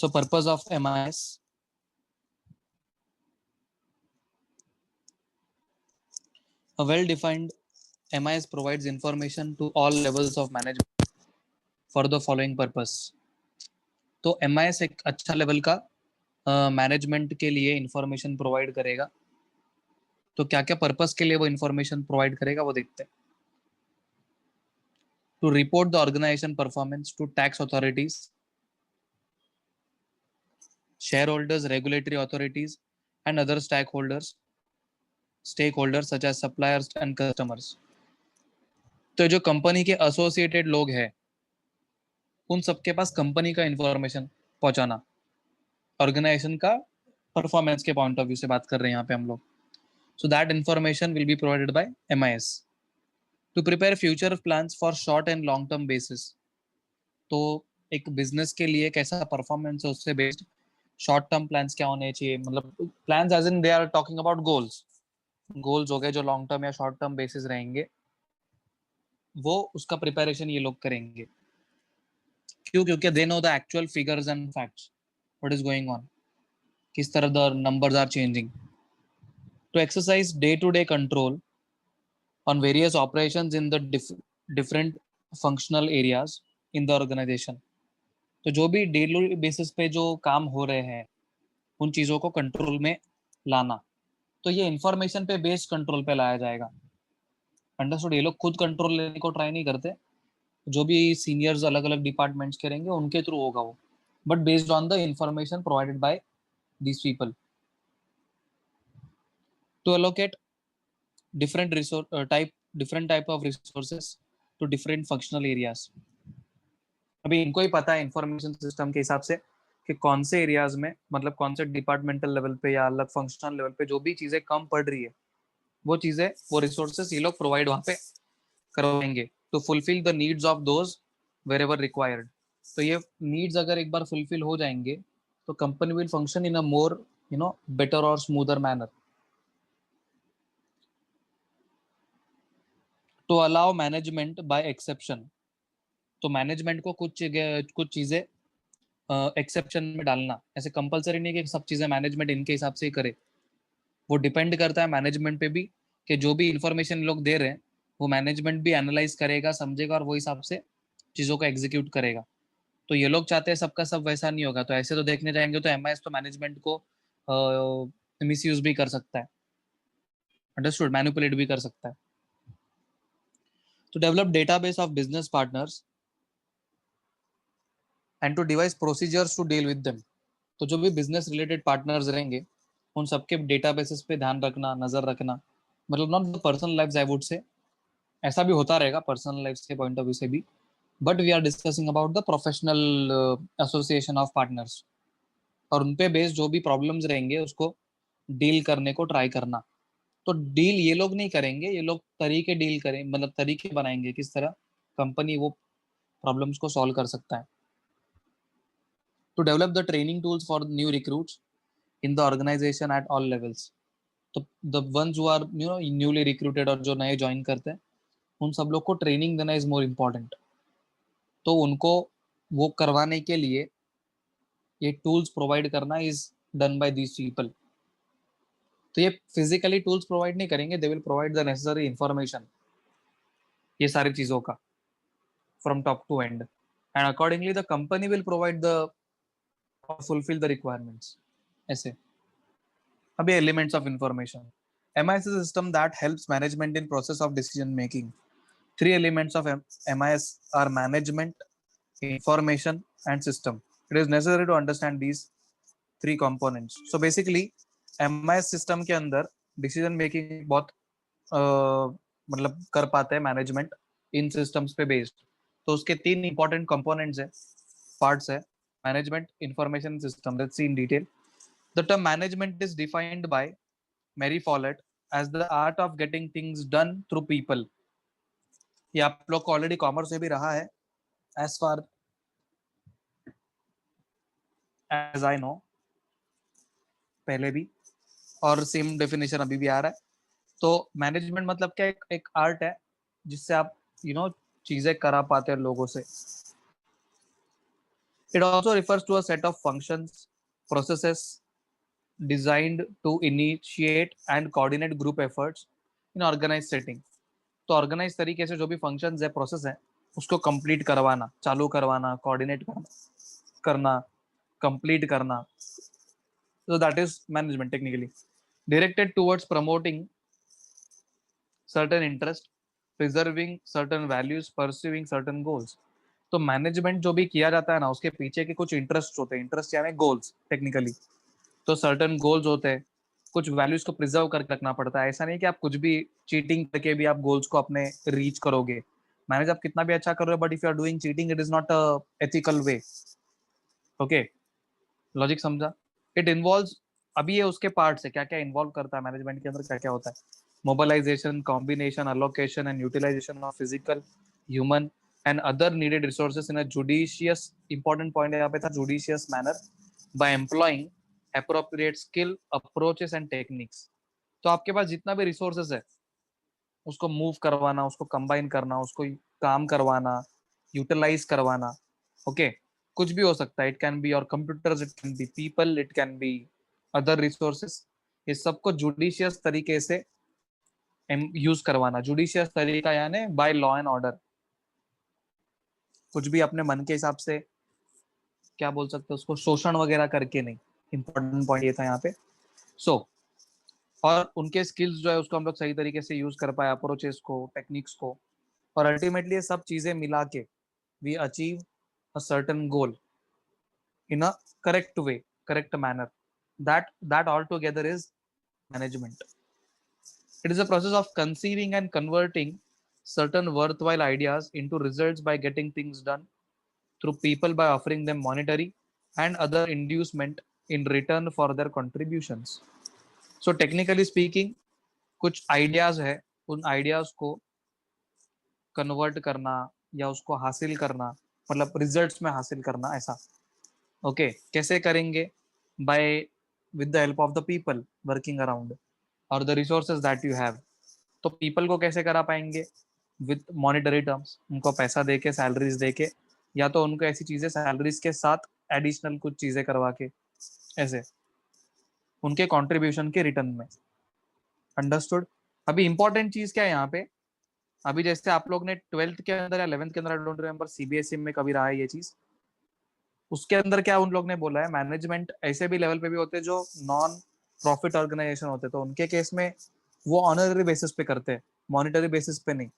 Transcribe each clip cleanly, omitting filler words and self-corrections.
So purpose of MIS. A well-defined MIS provides information to all levels of management for the following purpose. तो MIS एक अच्छा level का management के लिए information provide करेगा. तो क्या क्या पर्पस के लिए वो इंफॉर्मेशन प्रोवाइड करेगा वो देखते हैं. To report the organization performance to tax authorities, share holders, regulatory authorities and other stakeholders such as suppliers and customers. तो जो कंपनी के एसोसिएटेड लोग हैं उन सबके पास कंपनी का इंफॉर्मेशन पहुंचाना, ऑर्गेनाइजेशन का परफॉर्मेंस के पॉइंट ऑफ व्यू से बात कर रहे हैं यहाँ पे हम लोग. So that information will be provided by MIS to prepare future plans for short and long term basis. तो एक बिजनेस के लिए कैसा परफॉर्मेंस है उससे बेस्ड शॉर्ट टर्म प्लान्स क्या होने चाहिए, मतलब plans as in they are talking about goals हो गए जो लॉन्ग टर्म या शॉर्ट टर्म बेसिस रहेंगे, वो उसका प्रिपरेशन ये लोग करेंगे. क्यों? क्योंकि they know the actual figures and facts, what is going on, किस तरह the numbers are changing. To exercise day to day control on various operations in the different functional areas in the organization. तो जो भी daily basis पे जो काम हो रहे हैं उन चीज़ों को कंट्रोल में लाना. तो ये इंफॉर्मेशन पे बेस्ड कंट्रोल पे लाया जाएगा. अंडरस्टूड? ये लोग खुद कंट्रोल लेने को ट्राई नहीं करते, जो भी सीनियर्स अलग अलग डिपार्टमेंट्स के रहेंगे उनके थ्रू होगा वो, but based on the information provided by these people. To allocate different type of resources to different functional areas. अभी इनको ही पता है इंफॉर्मेशन सिस्टम के हिसाब से कि कौन से एरियाज में, मतलब कौन से डिपार्टमेंटल लेवल पे या अलग फंक्शनल लेवल पे जो भी चीजें कम पड़ रही है वो चीजें, वो रिसोर्सेस ये लोग प्रोवाइड वहां पे करवाएंगे to fulfil the needs of those wherever required. तो ये नीड्स अगर एक बार फुलफिल हो जाएंगे तो company will function in a more better और smoother manner. To allow management by exception. तो मैनेजमेंट को कुछ चीजें एक्सेप्शन में डालना, ऐसे कंपलसरी नहीं कि सब चीजें मैनेजमेंट इनके हिसाब से ही करे. वो डिपेंड करता है मैनेजमेंट पे भी कि जो भी इंफॉर्मेशन लोग दे रहे हैं वो मैनेजमेंट भी एनालाइज करेगा, समझेगा और वो हिसाब से चीजों को एग्जीक्यूट करेगा. तो ये लोग चाहते हैं सबका सब वैसा नहीं होगा. तो ऐसे तो देखने जाएंगे तो MIS तो मैनेजमेंट को मिसयूज भी कर सकता है, अंडरस्टूड, मैनिपुलेट भी कर सकता है. To develop database of business partners and to devise procedures to deal with them. तो जो भी बिजनेस रिलेटेड पार्टनर्स रहेंगे उन सबके डेटाबेसेस पे ध्यान रखना, नजर रखना, मतलब not the personal life I would say, ऐसा भी होता रहेगा पर्सनल लाइफ के पॉइंट ऑफ व्यू से भी, but we are discussing about the professional association of partners. और उन पे बेस्ड जो भी प्रॉब्लम्स रहेंगे उसको डील करने को ट्राई करना. तो डील ये लोग नहीं करेंगे, ये लोग तरीके डील करें, मतलब तरीके बनाएंगे किस तरह कंपनी वो प्रॉब्लम्स को सॉल्व कर सकता है. To develop the training tools for new recruits in the organisation at all levels. तो the ones who are newly recruited और जो नए ज्वाइन करते हैं उन सब लोग को ट्रेनिंग देना इज मोर इम्पोर्टेंट. तो उनको वो करवाने के लिए ये टूल्स प्रोवाइड करना is done by these people. तो ये फिजिकली टूल्स प्रोवाइड नहीं करेंगे, they will provide the necessary information ये सारी चीजों का from top to end, and accordingly the company will provide the fulfil the requirements. ऐसे अभी elements of information. MIS is a system that helps management in process of decision making. Three elements of MIS are management, information and system. It is necessary to understand these three components. So basically MIS system के अंदर decision making बहुत मतलब कर पाते हैं management in systems पे based. तो उसके तीन इंपॉर्टेंट कंपोनेंट्स है, पार्ट्स है, management, information, system. Let's see in detail. The term management is defined by Mary Follett as the art of getting things done through people. ये आप लोग को ऑलरेडी कॉमर्स में भी रहा है as far as I know, पहले भी, और सेम डेफिनेशन अभी भी आ रहा है. तो मैनेजमेंट मतलब क्या, एक आर्ट है जिससे आप चीजें करा पाते हैं लोगों से. It also refers to a set of functions, processes designed to initiate and coordinate group efforts in organized setting. तो ऑर्गेनाइज तरीके से जो भी फंक्शंस है, प्रोसेस है, उसको कंप्लीट करवाना, चालू करवाना, कोऑर्डिनेट करना, कंप्लीट करना. So that is management technically. Directed towards promoting certain interest, preserving certain values, pursuing certain goals. तो मैनेजमेंट जो भी किया जाता है ना, उसके पीछे के कुछ इंटरेस्ट होते हैं. इंटरेस्ट यानी गोल्स टेक्निकली. तो सर्टन गोल्स होते हैं, कुछ वैल्यूज को प्रिजर्व करके रखना पड़ता है. ऐसा नहीं कि आप कुछ भी चीटिंग करके भी आप गोल्स को अपने रीच करोगे. मैनेज आप कितना भी अच्छा कर रहे हो, but if you are doing cheating, it is not a ethical way. Okay, logic समझा? इट इन्वॉल्व्स, अभी ये उसके पार्ट्स है, क्या क्या इन्वॉल्व करता है मैनेजमेंट के अंदर, क्या क्या होता है. Mobilisation, combination, allocation and utilisation of physical, human and other needed resources in a judicious, important point यहाँ पे था, judicious manner, by employing appropriate skill, approaches and techniques. तो आपके पास जितना भी रिसोर्सेस है, उसको मूव करवाना, उसको कंबाइन करना, उसको काम करवाना, यूटिलाइज करवाना. ओके, कुछ भी हो सकता है. It can be your computers, it can be people, it can be other resources. ये सबको जुडिशियस तरीके से यूज करवाना. जुडिशियस तरीका यानी बाय लॉ एंड ऑर्डर. कुछ भी अपने मन के हिसाब से, क्या बोल सकते हैं उसको, शोषण वगैरह करके नहीं. इंपॉर्टेंट पॉइंट ये था यहाँ पे. सो और उनके स्किल्स जो है उसको हम लोग सही तरीके से यूज कर पाए, अप्रोचेस को, टेक्निक्स को, और अल्टीमेटली ये सब चीजें मिला के we achieve a certain goal in a correct way, correct manner. That all together is management. It is a process of conceiving and converting certain worthwhile ideas into results by getting things done through people by offering them monetary and other inducement in return for their contributions. So technically speaking, कुछ ideas है, उन ideas को convert करना या उसको हासिल करना, मतलब रिजल्ट्स में हासिल करना, ऐसा. ओके, कैसे करेंगे? By with the help of the people working around और the resources that you have. तो पीपल को कैसे करा पाएंगे? विद मॉनिटरी टर्म्स, उनको पैसा दे के, सैलरीज दे के, या तो उनको ऐसी चीजें सैलरीज के साथ एडिशनल कुछ चीजें करवा के, ऐसे उनके कॉन्ट्रीब्यूशन के रिटर्न में. अंडरस्टूड? अभी इंपॉर्टेंट चीज क्या है यहाँ पे? अभी जैसे आप लोग ने 12th के अंदर या 11th के अंदर, आई डोंट रिमेंबर सीबीएसई में कभी रहा है ये चीज, उसके अंदर क्या उन लोग ने बोला है, मैनेजमेंट ऐसे भी लेवल पे भी होते हैं जो नॉन प्रॉफिट ऑर्गेनाइजेशन होते हैं, तो उनके केस में वो ऑनररी बेसिस पे करते हैं, मॉनिटरी बेसिस पे नहीं.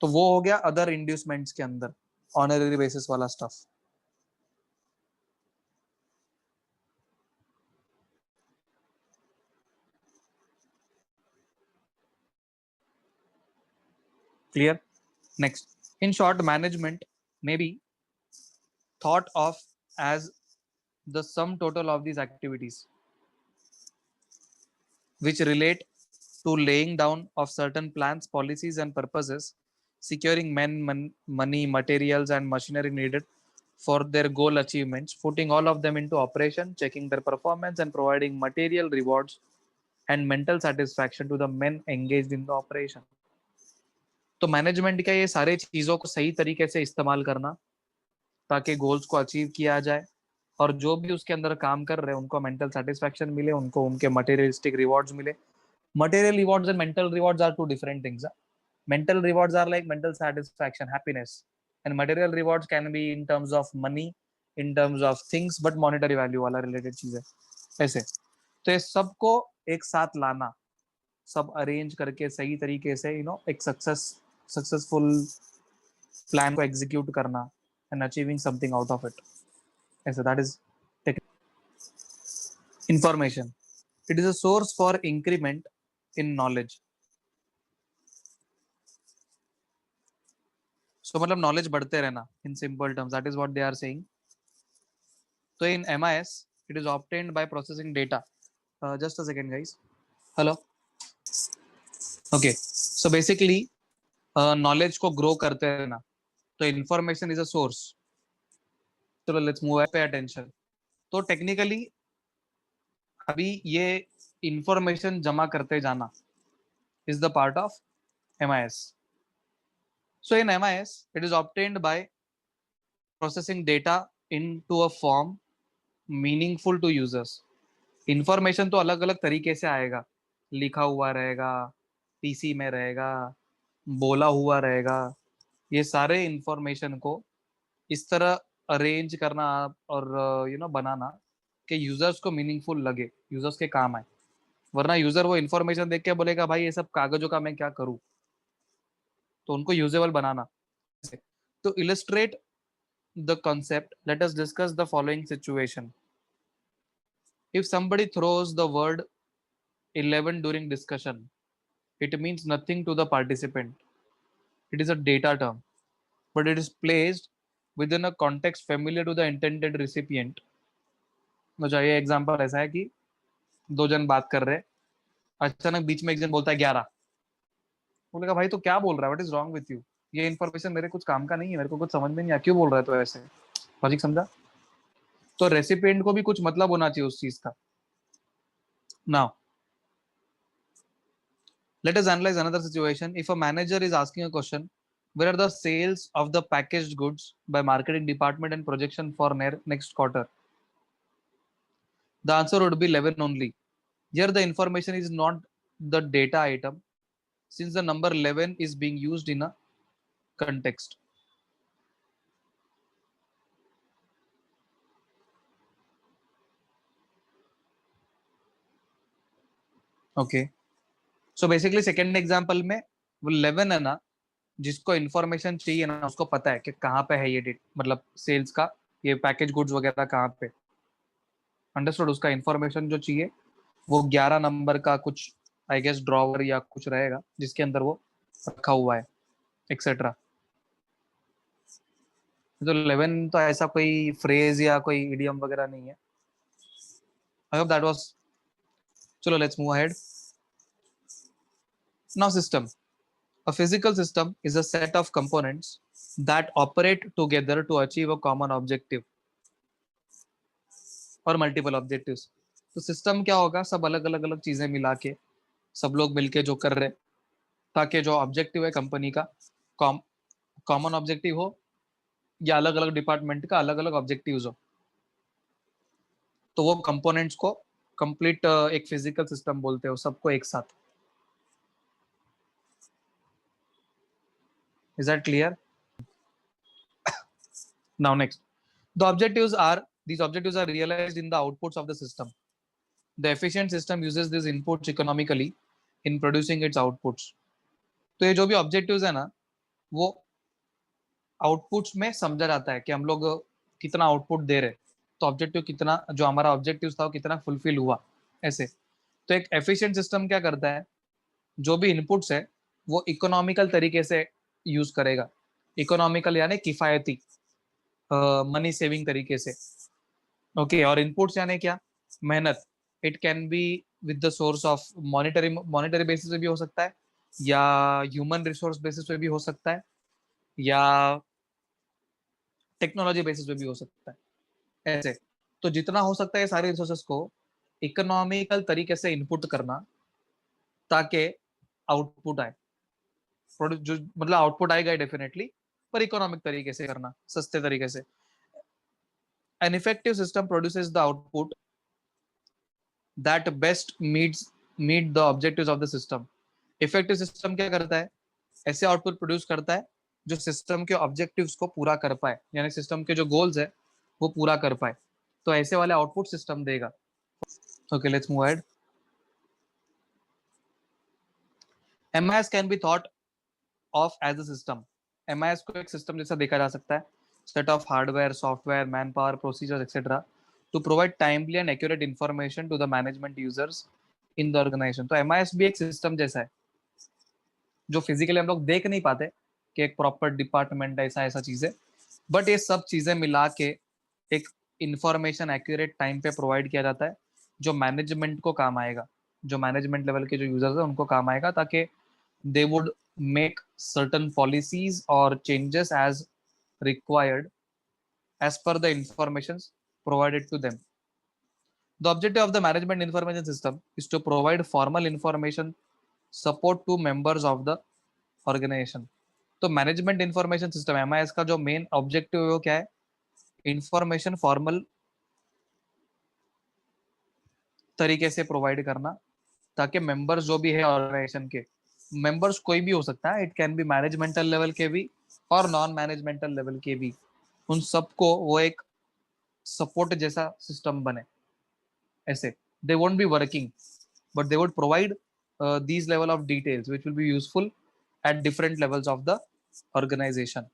तो वो हो गया अदर इंड्यूसमेंट्स के अंदर ऑनररी बेसिस वाला stuff. Clear? Next, in short, management may be thought of as the sum total of these activities which relate to laying down of certain plans, policies, and purposes, securing money, materials, and machinery needed for their goal achievements, putting all of them into operation, checking their performance, and providing material rewards and mental satisfaction to the men engaged in the operation. तो management का ये सारे चीज़ों को सही तरीके से इस्तेमाल करना ताकि गोल्स को अचीव किया जाए, और जो भी उसके अंदर काम कर रहे हैं उनको मेंटल सेटिस्फैक्शन मिले, उनको उनके मटेरियलिस्टिक रिवॉर्ड्स मिले. Material rewards and mental rewards are two different things. Mental rewards are like mental satisfaction, happiness, and material rewards can be in terms of money, in terms of things, but monetary value वाला related चीज है. ऐसे तो ये सबको एक साथ लाना, सब अरेंज करके सही तरीके से एक सक्सेसफुल प्लान को एग्जीक्यूट करना and achieving something out of it. ऐसे that is information. It is a source for increment in knowledge. So मतलब नॉलेज बढ़ते रहना, in simple terms, that is what they are saying. तो in MIS it is obtained by processing data. Just a second guys. Hello. Okay, so basically knowledge को grow करते रहना. तो information is a source. चलो let's move, pay attention. तो technically अभी ये information जमा करते जाना is the part of MIS. So in MIS, it is obtained by processing data into a form meaningful to users. Information तो अलग अलग तरीके से आएगा, लिखा हुआ रहेगा, पीसी में रहेगा, बोला हुआ रहेगा। ये सारे इंफॉर्मेशन को इस तरह अरेंज करना और बनाना कि यूजर्स को मीनिंगफुल लगे, यूजर्स के काम आए। वरना यूजर वो इंफॉर्मेशन देख के बोलेगा भाई ये सब कागजों का मैं क्या करूं। तो उनको यूजेबल बनाना। तो illustrate the concept, let us discuss the following situation. If somebody throws the word 11 during discussion, it means nothing to the participant. It is a data term, but it is placed within a context familiar to the intended recipient. मुझे ये example ऐसा है कि दो जन बात कर रहे हैं, अचानक बीच में एक जन बोलता है 11। बोलेगा भाई तो क्या बोल रहा है, what is wrong with you, ये इन्फॉर्मेशन मेरे कुछ काम का नहीं है, मेरे को कुछ समझ में नहीं आया, क्यों बोल रहा है तो ऐसे। लॉजिक समझा? तो रेसिपिएंट को भी कुछ मतलब होना चाहिए उस चीज का। Now let us analyze another situation. If a manager is asking a question, where are the sales of the packaged goods by marketing department and projection for next quarter? The answer would be 11 only. Here the information is not the data item, since the number 11 is being used in a context. Okay. So basically second example में वो 11 है ना, जिसको information चाहिए ना उसको पता है कि कहाँ पे है ये डेट, मतलब सेल्स का ये पैकेज गुड्स वगैरह कहाँ पे। अंडरस्टूड? उसका इन्फॉर्मेशन जो चाहिए वो 11 नंबर का कुछ आई गेस ड्रॉवर या कुछ रहेगा जिसके अंदर वो रखा हुआ है, एक्सेट्रा। तो 11 तो ऐसा कोई फ्रेज या कोई इडियम वगैरह नहीं है। I hope that was. चलो let's move ahead. Now system. A physical system is a set of components that operate together to achieve a common objective or multiple objectives. तो सिस्टम क्या होगा, सब अलग अलग अलग चीजें मिला के सब लोग मिलके जो कर रहे, ताकि जो ऑब्जेक्टिव है कंपनी का कॉमन ऑब्जेक्टिव हो, या अलग अलग डिपार्टमेंट का अलग अलग ऑब्जेक्टिव्स हो, तो वो कंपोनेंट्स को कंप्लीट एक फिजिकल सिस्टम बोलते हो, सबको एक साथ। Is that clear? Now next, the objectives are these objectives are realized in the outputs of the system. The efficient system uses these inputs economically in producing its outputs. तो ये जो भी objectives है ना, वो आउटपुट्स में समझा जाता है कि हम लोग कितना आउटपुट दे रहे, तो ऑब्जेक्टिव कितना, जो हमारा ऑब्जेक्टिव था वो कितना फुलफिल हुआ, ऐसे। तो एक एफिशिएंट सिस्टम क्या करता है, जो भी इनपुट्स है वो इकोनॉमिकल तरीके से यूज करेगा। इकोनॉमिकल यानी किफायती, मनी सेविंग तरीके से। ओके, और इनपुट्स यानी क्या? मेहनत। It can be with the source of monetary, monetary basis पे भी हो सकता है, या ह्यूमन रिसोर्स बेसिस पे भी हो सकता है, या टेक्नोलॉजी बेसिस पे भी हो सकता है, ऐसे। तो जितना हो सकता है सारे रिसोर्सेस को इकोनॉमिकल तरीके से इनपुट करना, ताकि आउटपुट आए। जो मतलब आउटपुट आएगा डेफिनेटली, पर इकोनॉमिक तरीके से करना, सस्ते तरीके से। An effective system produces the output that best meet the objectives of the system. Effective system क्या करता है, ऐसे आउटपुट प्रोड्यूस करता है जो सिस्टम के ऑब्जेक्टिव्स को पूरा कर पाए, यानी सिस्टम के जो गोल्स है वो पूरा कर पाए। तो ऐसे वाले आउटपुट सिस्टम देगा। Okay, let's move ahead. MIS can be thought of as a system. MIS को एक सिस्टम जैसा देखा जा सकता है, set of hardware, software, man power, procedures etcetera to provide timely and accurate information to the management users in the organization. तो MIS भी एक सिस्टम जैसा है, जो फिजिकली हम लोग देख नहीं पाते कि एक प्रॉपर डिपार्टमेंट ऐसा ऐसा चीज है, बट ये सब चीजें मिला के एक इंफॉर्मेशन एक्यूरेट टाइम पे प्रोवाइड किया जाता है, जो मैनेजमेंट को काम आएगा, जो मैनेजमेंट लेवल के जो यूजर्स है उनको काम आएगा, ताकि they would make certain policies और changes as required as per the information provided to them. The objective of the management information system is to provide formal information support to members of the organization. तो management information system MIS का जो main objective है वो क्या है, information formal तरीके से provide करना, ताकि मेंबर्स जो भी है ऑर्गेनाइजेशन के, मेंबर्स कोई भी हो सकता है, इट कैन बी मैनेजमेंटल लेवल के भी और नॉन मैनेजमेंटल लेवल के भी, उन सबको वो एक सपोर्ट जैसा सिस्टम बने। ऐसे they won't be working, but they would provide these level of details which will be useful at different levels of the organization.